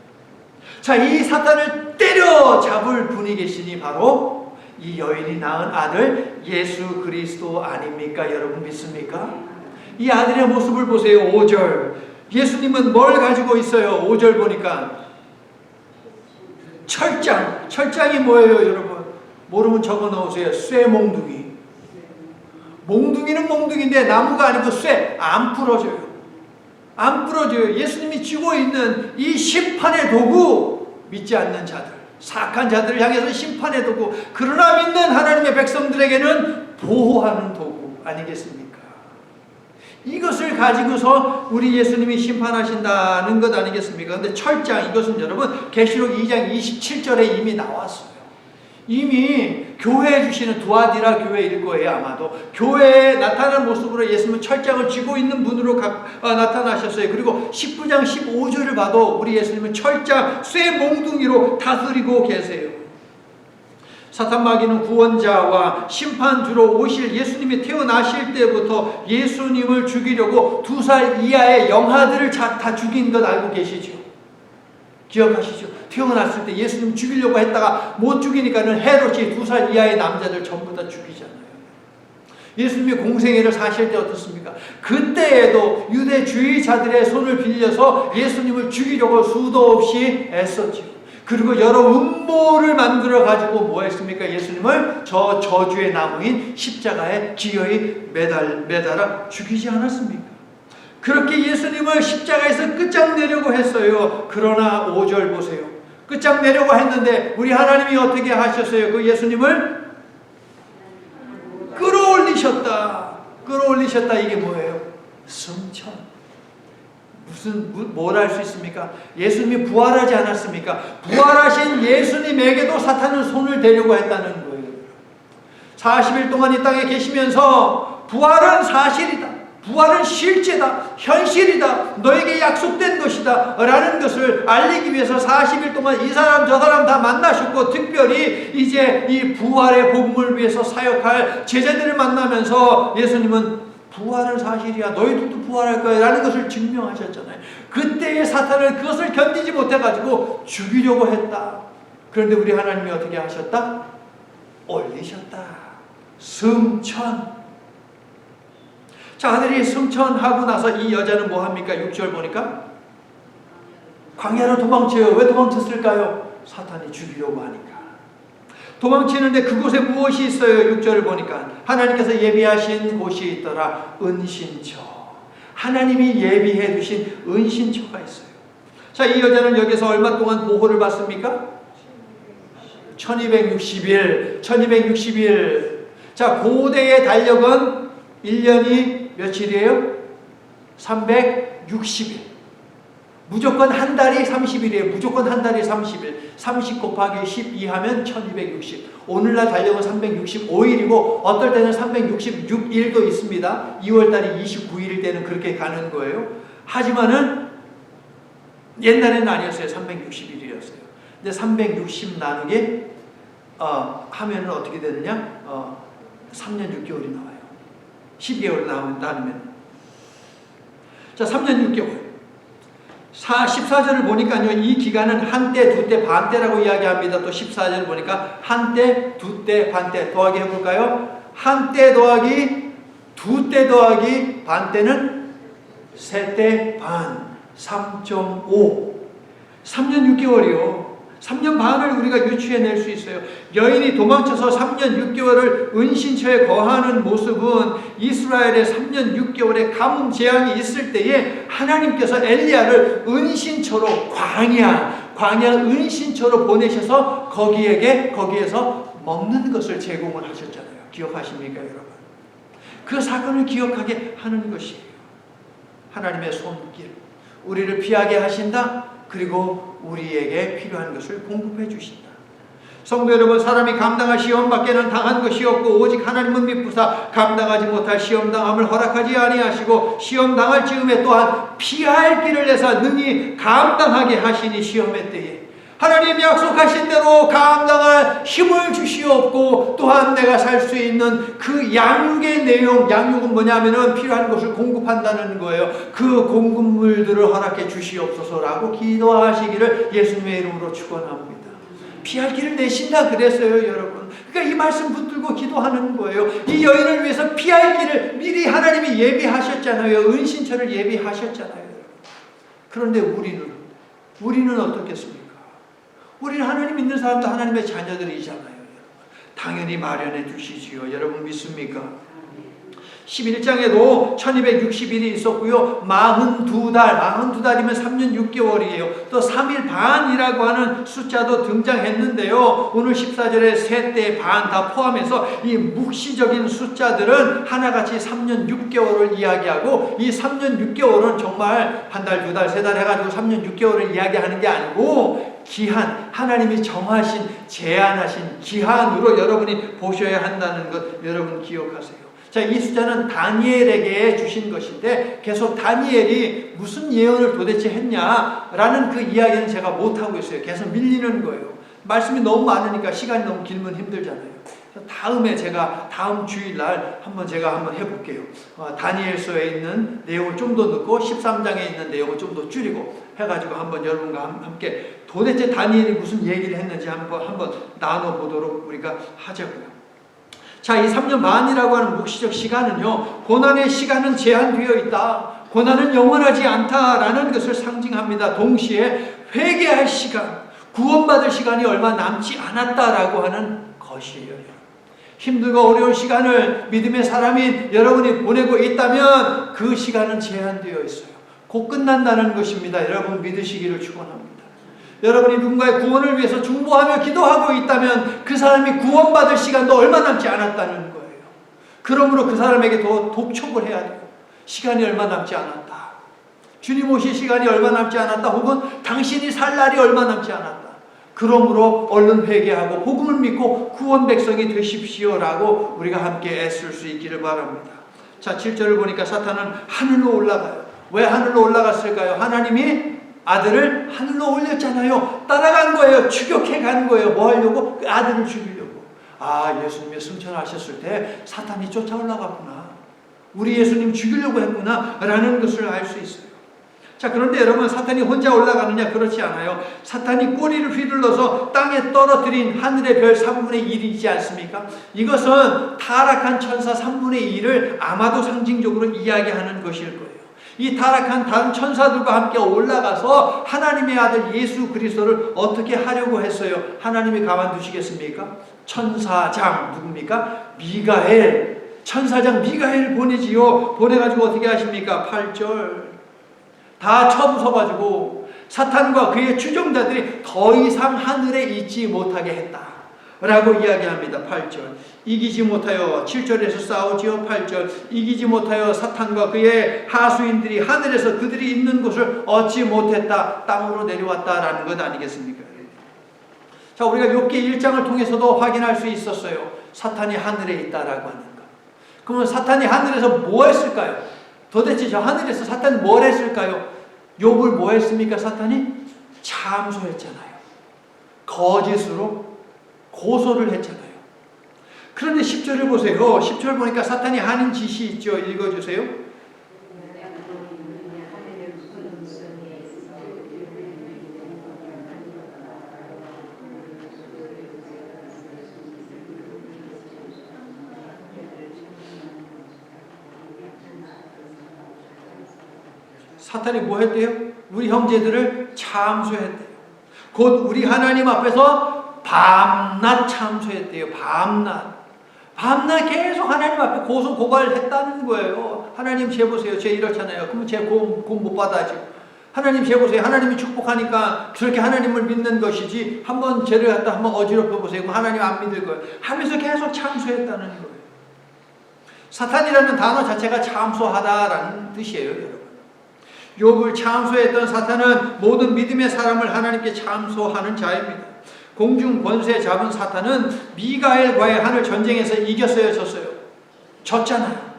자, 이 사탄을 때려잡을 분이 계시니 바로 이 여인이 낳은 아들 예수 그리스도 아닙니까? 여러분 믿습니까? 이 아들의 모습을 보세요. 5절. 예수님은 뭘 가지고 있어요? 5절 보니까 철장. 철장이 뭐예요, 여러분? 모르면 적어 넣으세요. 쇠몽둥이. 몽둥이는 몽둥이인데 나무가 아니고 쇠. 안 부러져요. 안 부러져요. 예수님이 쥐고 있는 이 심판의 도구, 믿지 않는 자들, 사악한 자들을 향해서 심판의 도구, 그러나 믿는 하나님의 백성들에게는 보호하는 도구 아니겠습니까? 이것을 가지고서 우리 예수님이 심판하신다는 것 아니겠습니까? 근데 철장, 이것은 여러분 계시록 2장 27절에 이미 나왔어요. 이미 교회에 주시는 두아디라 교회일 거예요. 아마도 교회에 나타난 모습으로 예수님은 철장을 쥐고 있는 분으로 나타나셨어요. 그리고 19장 15절을 봐도 우리 예수님은 철장, 쇠 몽둥이로 다스리고 계세요. 사탄 마귀는 구원자와 심판주로 오실 예수님이 태어나실 때부터 예수님을 죽이려고 2살 이하의 영아들을 다 죽인 것 알고 계시죠? 기억하시죠? 태어났을 때 예수님 죽이려고 했다가 못 죽이니까는 헤롯이 2살 이하의 남자들 전부 다 죽이잖아요. 예수님이 공생애를 사실 때 어떻습니까? 그때에도 유대주의자들의 손을 빌려서 예수님을 죽이려고 수도 없이 애썼죠. 그리고 여러 음모를 만들어 가지고 뭐 했습니까? 예수님을 저 저주의 나무인 십자가에 기어이 매달아 죽이지 않았습니까? 그렇게 예수님을 십자가에서 끝장내려고 했어요. 그러나 5절 보세요. 끝장내려고 했는데 우리 하나님이 어떻게 하셨어요? 그 예수님을 끌어올리셨다. 이게 뭐예요? 승천. 뭘 할 수 있습니까? 예수님이 부활하지 않았습니까? 부활하신 예수님에게도 사탄은 손을 대려고 했다는 거예요. 40일 동안 이 땅에 계시면서 부활은 사실이다. 부활은 실제다. 현실이다. 너에게 약속된 것이다. 라는 것을 알리기 위해서 40일 동안 이 사람 저 사람 다 만나셨고, 특별히 이제 이 부활의 복음을 위해서 사역할 제자들을 만나면서 예수님은 부활은 사실이야. 너희들도 부활할 거야. 라는 것을 증명하셨잖아요. 그때의 사탄은 그것을 견디지 못해가지고 죽이려고 했다. 그런데 우리 하나님이 어떻게 하셨다? 올리셨다. 승천. 자, 아들이 승천하고 나서 이 여자는 뭐 합니까? 6절 보니까 광야로 도망쳐요. 왜 도망쳤을까요? 사탄이 죽이려고 하니까. 도망치는데 그곳에 무엇이 있어요? 6절을 보니까 하나님께서 예비하신 곳이 있더라. 은신처. 하나님이 예비해 두신 은신처가 있어요. 자, 이 여자는 여기서 얼마 동안 보호를 받습니까? 1260일. 1260일. 자, 고대의 달력은 1년이 며칠이에요? 360일. 무조건 한 달이 30일이에요. 무조건 한 달이 30일. 30 곱하기 12 하면 1260. 오늘날 달력은 365일이고 어떨 때는 366일도 있습니다. 2월달이 29일일 때는 그렇게 가는 거예요. 하지만은 옛날에는 아니었어요. 360일이었어요. 근데 360 나누게 하면은 어떻게 되느냐? 3년 6개월이 나와요. 12개월 나누면. 자, 3년 6개월. 14절을 보니까요, 이 기간은 한때, 두때, 반때라고 이야기합니다. 또 14절을 보니까 한때, 두때, 반때 더하기 해볼까요? 한때 더하기, 두때 더하기, 반때는 세때 반, 3.5. 3년 6개월이요. 3년 반을 우리가 유추해낼 수 있어요. 여인이 도망쳐서 3년 6개월을 은신처에 거하는 모습은 이스라엘의 3년 6개월의 가뭄 재앙이 있을 때에 하나님께서 엘리야를 은신처로 광야 은신처로 보내셔서 거기에서 먹는 것을 제공을 하셨잖아요. 기억하십니까, 여러분? 그 사건을 기억하게 하는 것이에요. 하나님의 손길. 우리를 피하게 하신다. 그리고 우리에게 필요한 것을 공급해 주신다. 성도 여러분, 사람이 감당할 시험 밖에는 당한 것이 없고 오직 하나님은 미쁘사 감당하지 못할 시험 당함을 허락하지 아니하시고 시험 당할 즈음에 또한 피할 길을 내사 능히 감당하게 하시니 시험의 때에 하나님 약속하신 대로 감당할 힘을 주시옵고 또한 내가 살 수 있는 그 양육의 내용, 양육은 뭐냐면은 필요한 것을 공급한다는 거예요. 그 공급물들을 허락해 주시옵소서라고 기도하시기를 예수님의 이름으로 축원합니다. 피할 길을 내신다 그랬어요, 여러분. 그러니까 이 말씀 붙들고 기도하는 거예요. 이 여인을 위해서 피할 길을 미리 하나님이 예비하셨잖아요. 은신처를 예비하셨잖아요. 그런데 우리는 어떻겠습니까? 우리는 하나님 믿는 사람도 하나님의 자녀들이잖아요. 당연히 마련해 주시지요. 여러분 믿습니까? 11장에도 1260일이 있었고요. 42달이면 3년 6개월이에요. 또 3일 반이라고 하는 숫자도 등장했는데요. 오늘 14절에 세때 반 다 포함해서 이 묵시적인 숫자들은 하나같이 3년 6개월을 이야기하고 이 3년 6개월은 정말 한 달, 두 달, 세 달 해가지고 3년 6개월을 이야기하는 게 아니고 기한, 하나님이 정하신, 제한하신 기한으로 여러분이 보셔야 한다는 것 여러분 기억하세요. 자, 이 숫자는 다니엘에게 주신 것인데 계속 다니엘이 무슨 예언을 도대체 했냐라는 그 이야기는 제가 못하고 있어요. 계속 밀리는 거예요. 말씀이 너무 많으니까 시간이 너무 길면 힘들잖아요. 다음에 제가 다음 주일날 제가 한번 해볼게요. 다니엘서에 있는 내용을 좀 더 넣고 13장에 있는 내용을 좀 더 줄이고 해가지고 한번 여러분과 함께 도대체 다니엘이 무슨 얘기를 했는지 한번 나눠보도록 우리가 하자고요. 자, 이 3년 반이라고 하는 묵시적 시간은요, 고난의 시간은 제한되어 있다. 고난은 영원하지 않다라는 것을 상징합니다. 동시에 회개할 시간, 구원받을 시간이 얼마 남지 않았다라고 하는 것이에요. 힘들고 어려운 시간을 믿음의 사람인 여러분이 보내고 있다면 그 시간은 제한되어 있어요. 곧 끝난다는 것입니다. 여러분 믿으시기를 축원합니다. 여러분이 누군가의 구원을 위해서 중보하며 기도하고 있다면 그 사람이 구원받을 시간도 얼마 남지 않았다는 거예요. 그러므로 그 사람에게 더 독촉을 해야 돼요. 시간이 얼마 남지 않았다. 주님 오실 시간이 얼마 남지 않았다. 혹은 당신이 살 날이 얼마 남지 않았다. 그러므로 얼른 회개하고 복음을 믿고 구원 백성이 되십시오라고 우리가 함께 애쓸 수 있기를 바랍니다. 자, 7절을 보니까 사탄은 하늘로 올라가요. 왜 하늘로 올라갔을까요? 하나님이 아들을 하늘로 올렸잖아요. 따라간 거예요. 추격해 간 거예요. 뭐 하려고? 그 아들을 죽이려고. 아, 예수님이 승천하셨을 때 사탄이 쫓아 올라갔구나. 우리 예수님 죽이려고 했구나 라는 것을 알 수 있어요. 자, 그런데 여러분, 사탄이 혼자 올라가느냐? 그렇지 않아요. 사탄이 꼬리를 휘둘러서 땅에 떨어뜨린 하늘의 별 3분의 1이지 않습니까? 이것은 타락한 천사 3분의 1을 아마도 상징적으로 이야기하는 것일 거예요. 이 타락한 다른 천사들과 함께 올라가서 하나님의 아들 예수 그리스도를 어떻게 하려고 했어요? 하나님이 가만두시겠습니까? 천사장 누굽니까? 미가엘. 천사장 미가엘 보내지요. 보내가지고 어떻게 하십니까? 8절. 다 쳐부숴가지고 사탄과 그의 추종자들이 더 이상 하늘에 있지 못하게 했다 라고 이야기합니다. 8절. 이기지 못하여 7절에서 싸우지요. 8절. 이기지 못하여 사탄과 그의 하수인들이 하늘에서 그들이 있는 곳을 얻지 못했다. 땅으로 내려왔다라는 것 아니겠습니까? 자, 우리가 욥기 1장을 통해서도 확인할 수 있었어요. 사탄이 하늘에 있다라고 하는 것. 그러면 사탄이 하늘에서 뭐 했을까요? 도대체 저 하늘에서 사탄이 뭘 했을까요? 욥을 뭐 했습니까? 사탄이 참소했잖아요. 거짓으로 고소를 했잖아요. 그런데 10절을 보세요. 10절 보니까 사탄이 하는 짓이 있죠. 읽어주세요. 사탄이 뭐 했대요? 우리 형제들을 참소했대요. 곧 우리 하나님 앞에서 밤낮 참소했대요. 밤낮 계속 하나님 앞에 고소 고발을 했다는 거예요. 하나님 쟤 보세요. 쟤 이렇잖아요. 그러면 쟤 구원 못 받아죠. 하나님 쟤 보세요. 하나님이 축복하니까 저렇게 하나님을 믿는 것이지 한번 쟤를 갖다 한번 어지럽혀 보세요. 그럼 하나님 안 믿을 거예요. 하면서 계속 참소했다는 거예요. 사탄이라는 단어 자체가 참소하다라는 뜻이에요, 여러분. 욥을 참소했던 사탄은 모든 믿음의 사람을 하나님께 참소하는 자입니다. 공중 권세 잡은 사탄은 미가엘과의 하늘 전쟁에서 이겼어요, 졌어요? 졌잖아요.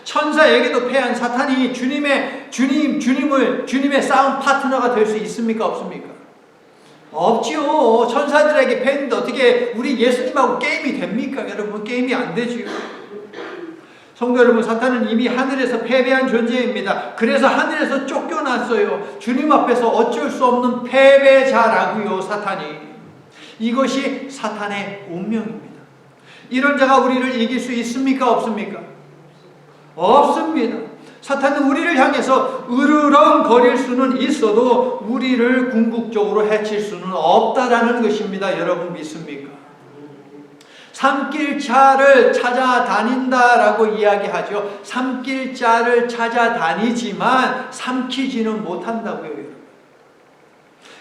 천사에게도 패한 사탄이 주님의 싸움 파트너가 될 수 있습니까? 없습니까? 없지요. 천사들에게 패했는데 어떻게 우리 예수님하고 게임이 됩니까? 여러분, 게임이 안 되지요. 성도 여러분, 사탄은 이미 하늘에서 패배한 존재입니다. 그래서 하늘에서 쫓겨났어요. 주님 앞에서 어쩔 수 없는 패배자라고요, 사탄이. 이것이 사탄의 운명입니다. 이런 자가 우리를 이길 수 있습니까? 없습니까? 없습니다. 사탄은 우리를 향해서 으르렁거릴 수는 있어도 우리를 궁극적으로 해칠 수는 없다라는 것입니다. 여러분 믿습니까? 삼킬자를 찾아다닌다라고 이야기하죠. 삼킬자를 찾아다니지만 삼키지는 못한다고요, 여러분.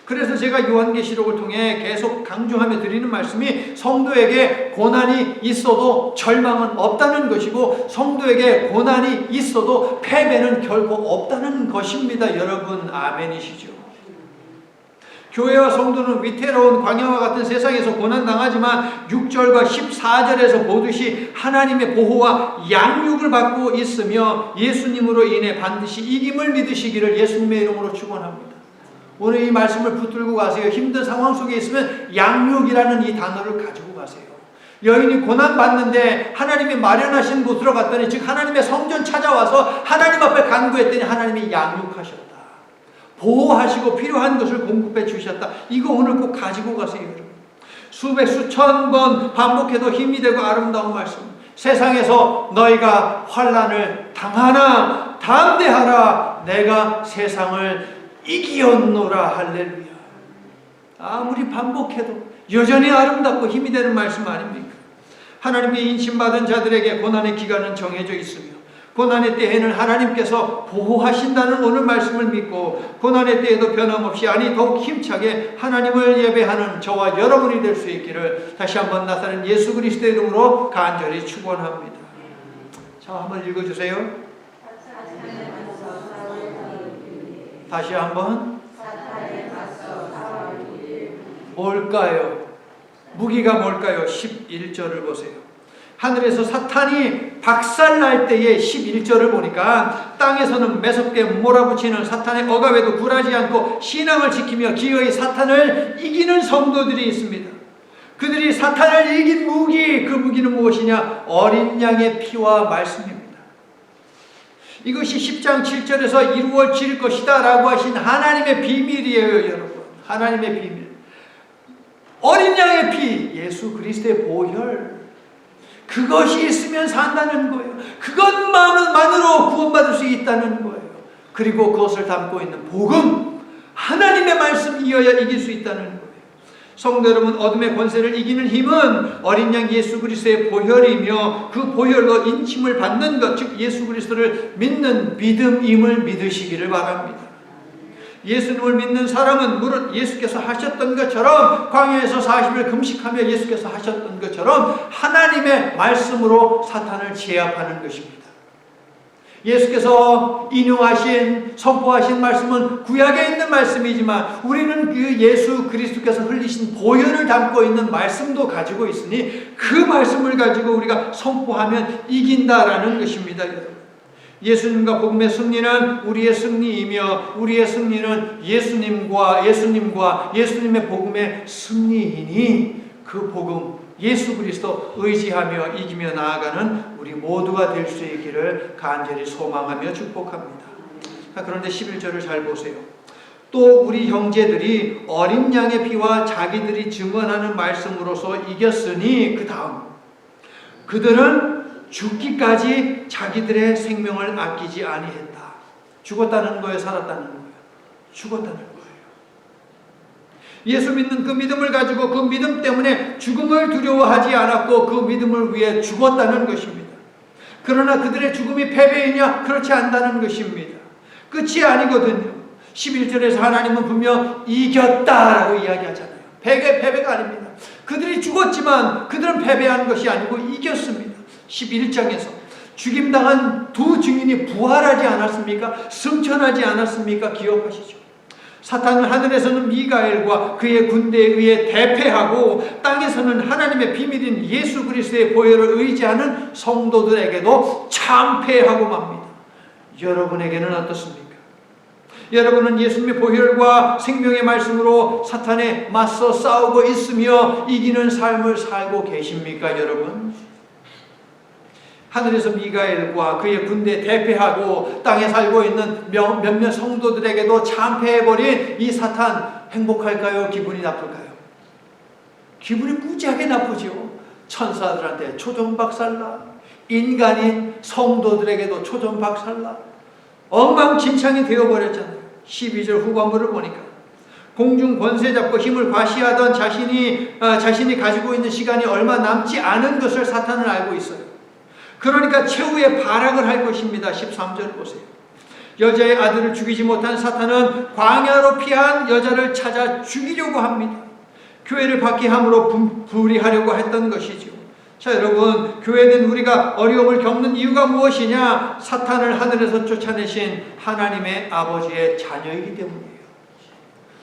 그래서 제가 요한계시록을 통해 계속 강조하며 드리는 말씀이 성도에게 고난이 있어도 절망은 없다는 것이고 성도에게 고난이 있어도 패배는 결코 없다는 것입니다. 여러분 아멘이시죠? 교회와 성도는 위태로운 광야와 같은 세상에서 고난당하지만 6절과 14절에서 보듯이 하나님의 보호와 양육을 받고 있으며 예수님으로 인해 반드시 이김을 믿으시기를 예수님의 이름으로 축원합니다. 오늘 이 말씀을 붙들고 가세요. 힘든 상황 속에 있으면 양육이라는 이 단어를 가지고 가세요. 여인이 고난받는데 하나님이 마련하신 곳으로 갔더니 즉 하나님의 성전 찾아와서 하나님 앞에 간구했더니 하나님이 양육하셨다. 보호하시고 필요한 것을 공급해 주셨다. 이거 오늘 꼭 가지고 가세요, 여러분. 수백 수천 번 반복해도 힘이 되고 아름다운 말씀. 세상에서 너희가 환난을 당하나 담대하라. 내가 세상을 이기었노라. 할렐루야. 아무리 반복해도 여전히 아름답고 힘이 되는 말씀 아닙니까? 하나님께 인침받은 자들에게 고난의 기간은 정해져 있으며 고난의 때에는 하나님께서 보호하신다는 오늘 말씀을 믿고 고난의 때에도 변함없이 아니 더욱 힘차게 하나님을 예배하는 저와 여러분이 될 수 있기를 다시 한번 나타낸 예수 그리스도의 이름으로 간절히 축원합니다. 자, 한번 읽어주세요. 다시 한번. 뭘까요? 무기가 뭘까요? 11절을 보세요. 하늘에서 사탄이 박살날 때의 11절을 보니까 땅에서는 매섭게 몰아붙이는 사탄의 억압에도 굴하지 않고 신앙을 지키며 기어이 사탄을 이기는 성도들이 있습니다. 그들이 사탄을 이긴 무기, 그 무기는 무엇이냐? 어린 양의 피와 말씀입니다. 이것이 10장 7절에서 이루어질 것이다 라고 하신 하나님의 비밀이에요, 여러분. 하나님의 비밀. 어린 양의 피, 예수 그리스도의 보혈, 그것이 있으면 산다는 거예요. 그것만으로 구원받을 수 있다는 거예요. 그리고 그것을 담고 있는 복음, 하나님의 말씀이어야 이길 수 있다는 거예요. 성도 여러분, 어둠의 권세를 이기는 힘은 어린 양 예수 그리스도의 보혈이며 그 보혈로 인침을 받는 것, 즉 예수 그리스도를 믿는 믿음임을 믿으시기를 바랍니다. 예수님을 믿는 사람은 무릇 예수께서 하셨던 것처럼 광야에서 40일 금식하며 예수께서 하셨던 것처럼 하나님의 말씀으로 사탄을 제압하는 것입니다. 예수께서 인용하신, 선포하신 말씀은 구약에 있는 말씀이지만 우리는 그 예수 그리스도께서 흘리신 보혈을 담고 있는 말씀도 가지고 있으니 그 말씀을 가지고 우리가 선포하면 이긴다라는 것입니다. 예수님과 복음의 승리는 우리의 승리이며 우리의 승리는 예수님과 예수님의 복음의 승리이니 그 복음 예수 그리스도 의지하며 이기며 나아가는 우리 모두가 될 수 있기를 간절히 소망하며 축복합니다. 그런데 11절을 잘 보세요. 또 우리 형제들이 어린 양의 피와 자기들이 증언하는 말씀으로서 이겼으니 그 다음 그들은 죽기까지 자기들의 생명을 아끼지 아니했다. 죽었다는 거예요? 살았다는 거예요? 죽었다는 거예요. 예수 믿는 그 믿음을 가지고 그 믿음 때문에 죽음을 두려워하지 않았고 그 믿음을 위해 죽었다는 것입니다. 그러나 그들의 죽음이 패배이냐? 그렇지 않다는 것입니다. 끝이 아니거든요. 11절에서 하나님은 분명 이겼다라고 이야기하잖아요. 패배가 아닙니다. 그들이 죽었지만 그들은 패배한 것이 아니고 이겼습니다. 11장에서 죽임당한 두 증인이 부활하지 않았습니까? 승천하지 않았습니까? 기억하시죠? 사탄은 하늘에서는 미가엘과 그의 군대에 의해 대패하고 땅에서는 하나님의 비밀인 예수 그리스도의 보혈을 의지하는 성도들에게도 참패하고 맙니다. 여러분에게는 어떻습니까? 여러분은 예수님의 보혈과 생명의 말씀으로 사탄에 맞서 싸우고 있으며 이기는 삶을 살고 계십니까, 여러분? 하늘에서 미가엘과 그의 군대에 대패하고 땅에 살고 있는 몇몇 성도들에게도 참패해버린 이 사탄, 행복할까요? 기분이 나쁠까요? 기분이 무지하게 나쁘죠. 천사들한테 초전박살나, 인간인 성도들에게도 초전박살나, 엉망진창이 되어버렸잖아요. 12절 후반부를 보니까 공중 권세 잡고 힘을 과시하던 자신이 가지고 있는 시간이 얼마 남지 않은 것을 사탄은 알고 있어요. 그러니까 최후의 발악을 할 것입니다. 13절 보세요. 여자의 아들을 죽이지 못한 사탄은 광야로 피한 여자를 찾아 죽이려고 합니다. 교회를 박해함으로 불이하려고 했던 것이죠. 자, 여러분, 교회는 우리가 어려움을 겪는 이유가 무엇이냐? 사탄을 하늘에서 쫓아내신 하나님의 아버지의 자녀이기 때문이에요.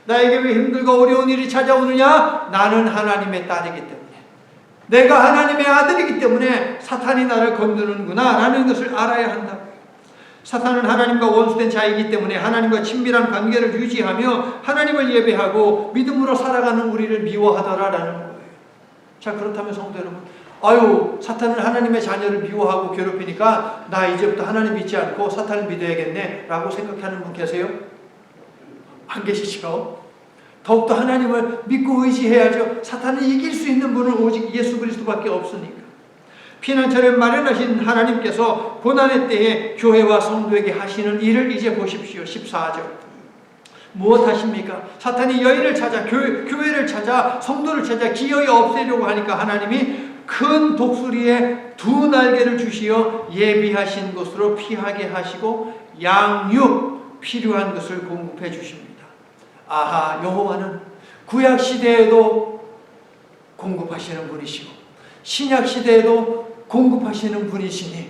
나에게 왜 힘들고 어려운 일이 찾아오느냐? 나는 하나님의 딸이기 때문에, 내가 하나님의 아들이기 때문에 사탄이 나를 건드는구나 라는 것을 알아야 한다고요. 사탄은 하나님과 원수된 자이기 때문에 하나님과 친밀한 관계를 유지하며 하나님을 예배하고 믿음으로 살아가는 우리를 미워하더라라는 거예요. 자, 그렇다면 성도 여러분, 사탄은 하나님의 자녀를 미워하고 괴롭히니까 나 이제부터 하나님 믿지 않고 사탄을 믿어야겠네 라고 생각하는 분 계세요? 안 계시죠? 더욱더 하나님을 믿고 의지해야죠. 사탄을 이길 수 있는 분은 오직 예수 그리스도밖에 없으니까. 피난처를 마련하신 하나님께서 고난의 때에 교회와 성도에게 하시는 일을 이제 보십시오. 14절. 무엇 하십니까? 사탄이 여인을 찾아, 교회를 찾아, 성도를 찾아 기어이 없애려고 하니까 하나님이 큰 독수리에 두 날개를 주시어 예비하신 곳으로 피하게 하시고 양육, 필요한 것을 공급해 주십니다. 아하, 여호와는 구약 시대에도 공급하시는 분이시고 신약 시대에도 공급하시는 분이시니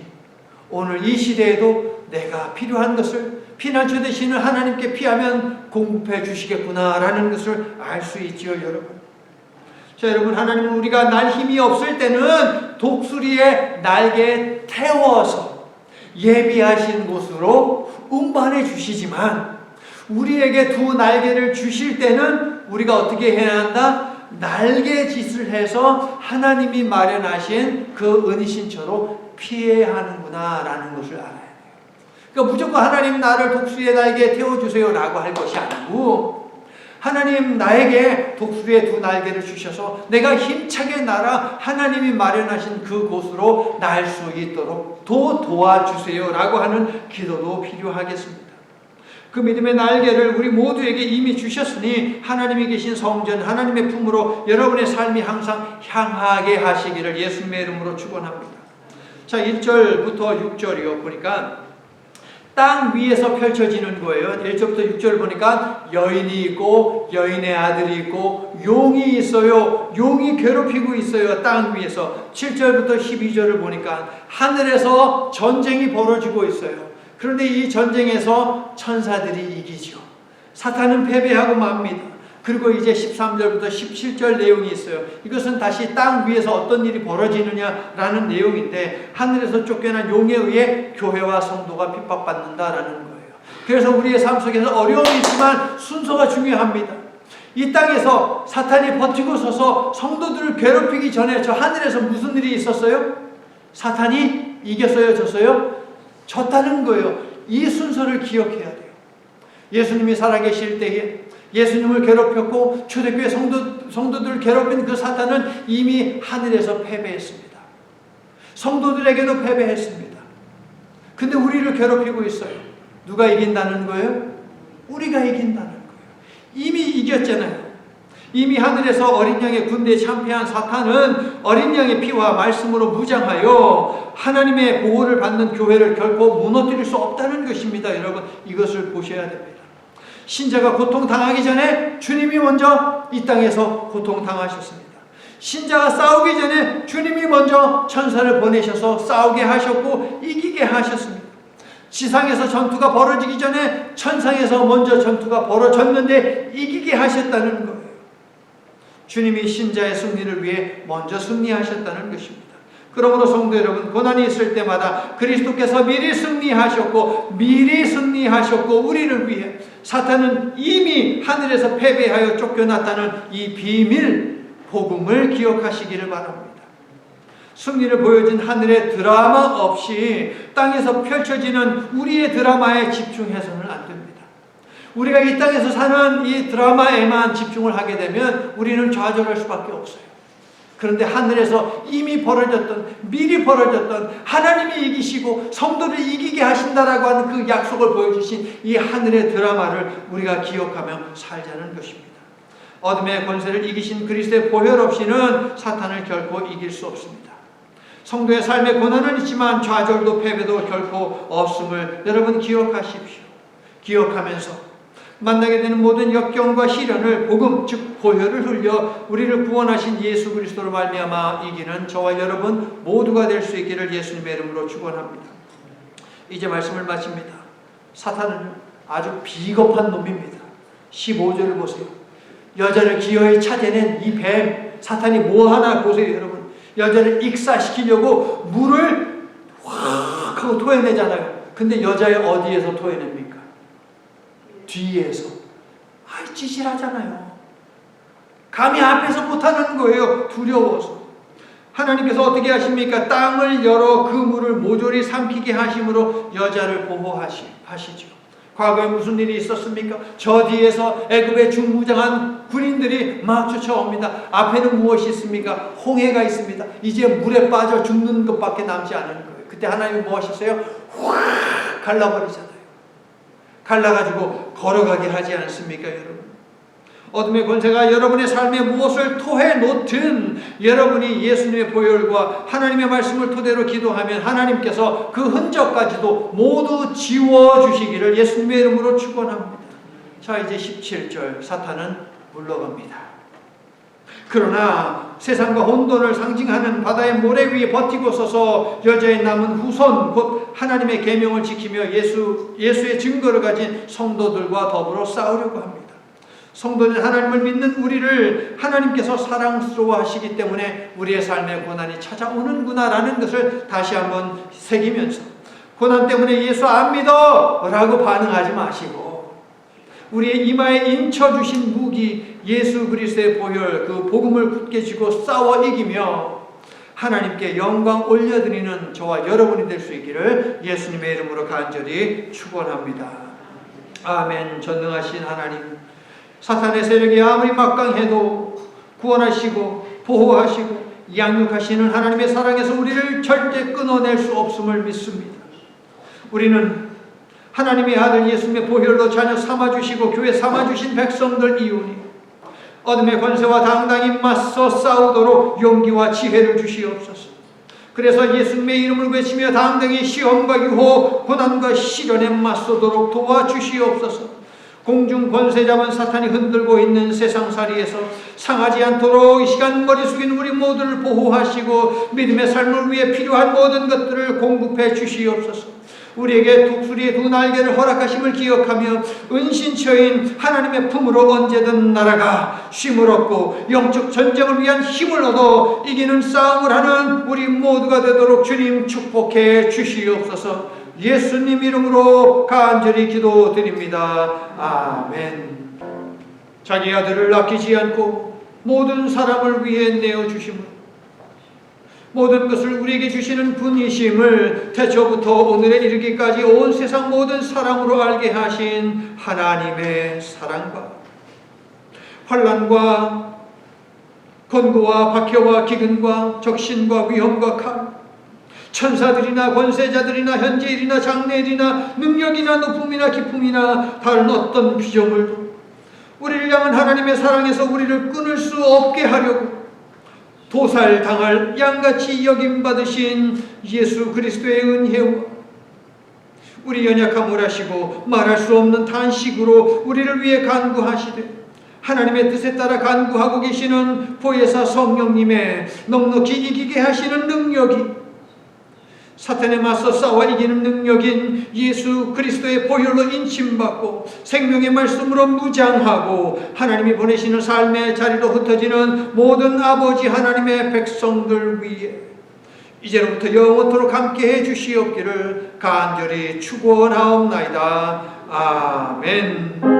오늘 이 시대에도 내가 필요한 것을 피난처 되시는 하나님께 피하면 공급해 주시겠구나라는 것을 알 수 있지요, 여러분. 자, 여러분, 하나님은 우리가 날 힘이 없을 때는 독수리의 날개에 태워서 예비하신 곳으로 운반해 주시지만 우리에게 두 날개를 주실 때는 우리가 어떻게 해야 한다? 날개짓을 해서 하나님이 마련하신 그 은신처로 피해야 하는구나 라는 것을 알아야 돼요. 그러니까 무조건 하나님 나를 독수리의 날개에 태워주세요 라고 할 것이 아니고 하나님 나에게 독수리의 두 날개를 주셔서 내가 힘차게 날아 하나님이 마련하신 그 곳으로 날 수 있도록 도와주세요 라고 하는 기도도 필요하겠습니다. 그 믿음의 날개를 우리 모두에게 이미 주셨으니 하나님이 계신 성전 하나님의 품으로 여러분의 삶이 항상 향하게 하시기를 예수님의 이름으로 축원합니다. 자, 1절부터 6절이요 보니까 땅 위에서 펼쳐지는 거예요. 1절부터 6절 보니까 여인이 있고 여인의 아들이 있고 용이 있어요. 용이 괴롭히고 있어요. 땅 위에서. 7절부터 12절을 보니까 하늘에서 전쟁이 벌어지고 있어요. 그런데 이 전쟁에서 천사들이 이기죠. 사탄은 패배하고 맙니다. 그리고 이제 13절부터 17절 내용이 있어요. 이것은 다시 땅 위에서 어떤 일이 벌어지느냐라는 내용인데 하늘에서 쫓겨난 용에 의해 교회와 성도가 핍박받는다라는 거예요. 그래서 우리의 삶 속에서 어려움이 있지만 순서가 중요합니다. 이 땅에서 사탄이 버티고 서서 성도들을 괴롭히기 전에 저 하늘에서 무슨 일이 있었어요? 사탄이 이겼어요? 졌어요? 졌다는 거예요. 이 순서를 기억해야 돼요. 예수님이 살아계실 때에 예수님을 괴롭혔고 초대교회 성도들을 괴롭힌 그 사탄은 이미 하늘에서 패배했습니다. 성도들에게도 패배했습니다. 근데 우리를 괴롭히고 있어요. 누가 이긴다는 거예요? 우리가 이긴다는 거예요. 이미 이겼잖아요. 이미 하늘에서 어린 양의 군대에 참패한 사탄은 어린 양의 피와 말씀으로 무장하여 하나님의 보호를 받는 교회를 결코 무너뜨릴 수 없다는 것입니다. 여러분, 이것을 보셔야 됩니다. 신자가 고통당하기 전에 주님이 먼저 이 땅에서 고통당하셨습니다. 신자가 싸우기 전에 주님이 먼저 천사를 보내셔서 싸우게 하셨고 이기게 하셨습니다. 지상에서 전투가 벌어지기 전에 천상에서 먼저 전투가 벌어졌는데 이기게 하셨다는 거예요. 주님이 신자의 승리를 위해 먼저 승리하셨다는 것입니다. 그러므로 성도 여러분, 고난이 있을 때마다 그리스도께서 미리 승리하셨고 우리를 위해 사탄은 이미 하늘에서 패배하여 쫓겨났다는 이 비밀 복음을 기억하시기를 바랍니다. 승리를 보여준 하늘의 드라마 없이 땅에서 펼쳐지는 우리의 드라마에 집중해서는 안 됩니다. 우리가 이 땅에서 사는 이 드라마에만 집중을 하게 되면 우리는 좌절할 수밖에 없어요. 그런데 하늘에서 이미 미리 벌어졌던 하나님이 이기시고 성도를 이기게 하신다라고 하는 그 약속을 보여주신 이 하늘의 드라마를 우리가 기억하며 살자는 것입니다. 어둠의 권세를 이기신 그리스도의 보혈 없이는 사탄을 결코 이길 수 없습니다. 성도의 삶에 고난은 있지만 좌절도 패배도 결코 없음을 여러분 기억하십시오. 기억하면서 만나게 되는 모든 역경과 시련을 복음 즉 보혈을 흘려 우리를 구원하신 예수 그리스도로 말미암아 이기는 저와 여러분 모두가 될 수 있기를 예수님의 이름으로 축원합니다. 이제 말씀을 마칩니다. 사탄은 아주 비겁한 놈입니다. 15절을 보세요. 여자를 기어이 찾아낸 이 뱀 사탄이 뭐 하나 보세요, 여러분. 여자를 익사시키려고 물을 확 하고 토해내잖아요. 근데 여자의 어디에서 토해냅니까? 뒤에서. 아이, 찌질하잖아요. 감히 앞에서 못하는 거예요. 두려워서. 하나님께서 어떻게 하십니까? 땅을 열어 그 물을 모조리 삼키게 하심으로 여자를 보호하시죠. 과거에 무슨 일이 있었습니까? 저 뒤에서 애굽의 중무장한 군인들이 막 쫓아옵니다. 앞에는 무엇이 있습니까? 홍해가 있습니다. 이제 물에 빠져 죽는 것밖에 남지 않은 거예요. 그때 하나님은 뭐 하셨어요? 확 갈라버리잖아요. 갈라가지고 걸어가게 하지 않습니까, 여러분? 어둠의 권세가 여러분의 삶에 무엇을 토해놓든 여러분이 예수님의 보혈과 하나님의 말씀을 토대로 기도하면 하나님께서 그 흔적까지도 모두 지워주시기를 예수님의 이름으로 축원합니다. 자, 이제 17절 사탄은 물러갑니다. 그러나 세상과 혼돈을 상징하는 바다의 모래 위에 버티고 서서 여자의 남은 후손 곧 하나님의 계명을 지키며 예수의 증거를 가진 성도들과 더불어 싸우려고 합니다. 성도는 하나님을 믿는 우리를 하나님께서 사랑스러워 하시기 때문에 우리의 삶에 고난이 찾아오는구나라는 것을 다시 한번 새기면서 고난 때문에 예수 안 믿어! 라고 반응하지 마시고 우리의 이마에 인쳐주신 무기 예수 그리스도의 보혈 그 복음을 굳게 쥐고 싸워 이기며 하나님께 영광 올려드리는 저와 여러분이 될 수 있기를 예수님의 이름으로 간절히 축원합니다. 아멘. 전능하신 하나님, 사탄의 세력이 아무리 막강해도 구원하시고 보호하시고 양육하시는 하나님의 사랑에서 우리를 절대 끊어낼 수 없음을 믿습니다. 우리는 하나님의 아들 예수님의 보혈로 자녀 삼아주시고 교회 삼아주신 백성들이오니 어둠의 권세와 당당히 맞서 싸우도록 용기와 지혜를 주시옵소서. 그래서 예수님의 이름을 외치며 당당히 시험과 유혹, 고난과 시련에 맞서도록 도와주시옵소서. 공중 권세 잡은 사탄이 흔들고 있는 세상살이에서 상하지 않도록 이 시간 머리 숙인 우리 모두를 보호하시고 믿음의 삶을 위해 필요한 모든 것들을 공급해 주시옵소서. 우리에게 독수리의 두 날개를 허락하심을 기억하며 은신처인 하나님의 품으로 언제든 날아가 쉼을 얻고 영적 전쟁을 위한 힘을 얻어 이기는 싸움을 하는 우리 모두가 되도록 주님 축복해 주시옵소서. 예수님 이름으로 간절히 기도드립니다. 아멘. 자기 아들을 아끼지 않고 모든 사람을 위해 내어주심을 모든 것을 우리에게 주시는 분이심을 태초부터 오늘에 이르기까지 온 세상 모든 사람으로 알게 하신 하나님의 사랑과 환난과 권고와 박해와 기근과 적신과 위험과 칼 천사들이나 권세자들이나 현재일이나 장래일이나 능력이나 높음이나 기품이나 다른 어떤 피조물도 우리를 향한 하나님의 사랑에서 우리를 끊을 수 없게 하려고 도살당할 양같이 여김받으신 예수 그리스도의 은혜와 우리 연약함을 아시고 말할 수 없는 탄식으로 우리를 위해 간구하시되 하나님의 뜻에 따라 간구하고 계시는 보혜사 성령님의 넉넉히 이기게 하시는 능력이 사탄에 맞서 싸워 이기는 능력인 예수 그리스도의 보혈로 인침받고 생명의 말씀으로 무장하고 하나님이 보내시는 삶의 자리로 흩어지는 모든 아버지 하나님의 백성들 위에 이제로부터 영원토록 함께해 주시옵기를 간절히 축원하옵나이다. 아멘.